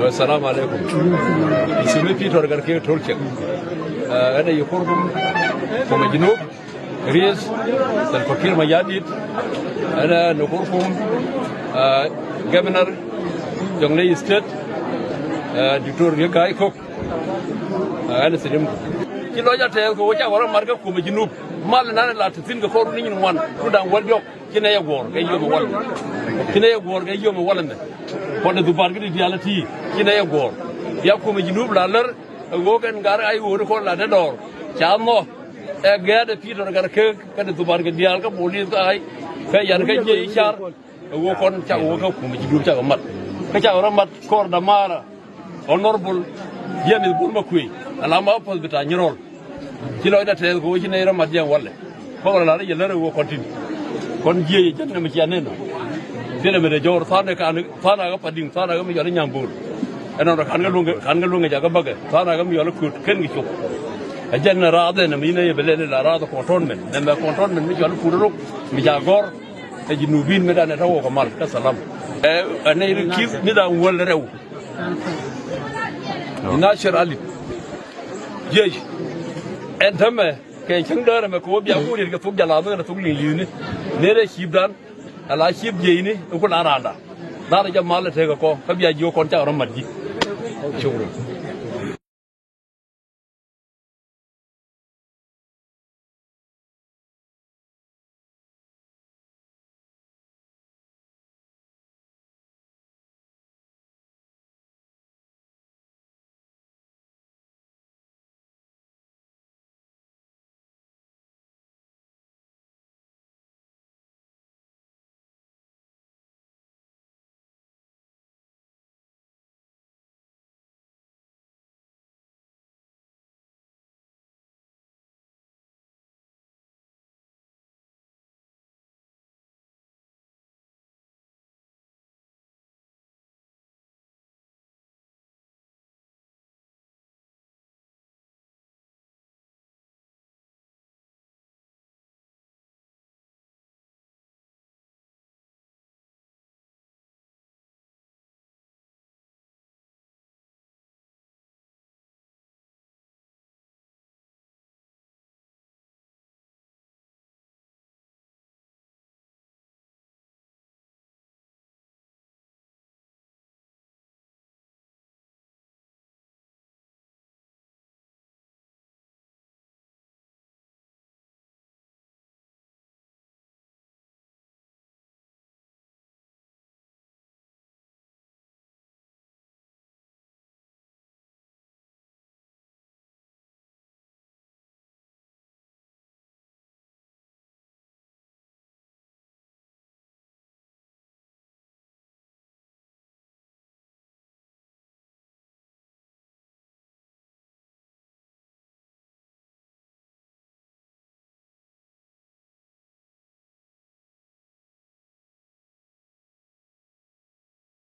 السلام عليكم. اسمي بيتر غاركي تركيا. أنا يخرجم في الجنوب رئيس الفقير مجاديد. أنا نخرجم governor جونغلي ستيت دكتور يكاي كوك. أنا سليم. كيلو جاتة كوجا ورا ماركة في الجنوب. مال نانا لا تفين كفور نين وان. كودان والجوك كنا يغور كيجيو موال. كنا يغور كيجيو موالنا. كنا دوبار كده ديالتي كنا يغور. يأكل الجنوب لالر وكان غار أي وركون لادة دور. كأنه أجاد بيتر غاركي كده دوبار كده ديال كبوليس كاي كيان كيجي إشار وكون كأوكا كم الجنوب كأمات. كأورامات كور دمارة honorable جيمس بورمكوي. alama pos beta nyirol kilo ida tel ko ci neera madja walle ko la ya lere wo continue kon jiye janna mi ci anena dele me de jor fane ka fana ga pading fana ga mi yoro nyambul eno kan ga lunga jaga baga fana ga mi yoro kut ken gi chuk ajanna raade na mi ne belele la raade ko ton men na ko ton men mi yoro fuduro mi jagor e jinubin me da ne tawo ko mal ka salam ane kif ni da wol rew nashir ali جيش أنتم كي تندر مكوب يقول إنك توك جلابه أنا توك ليني نرى شيبان على شيب جيني يقول أنا نار جمال تيجا كو كبي أجيو كونتا أرام مدي شكرا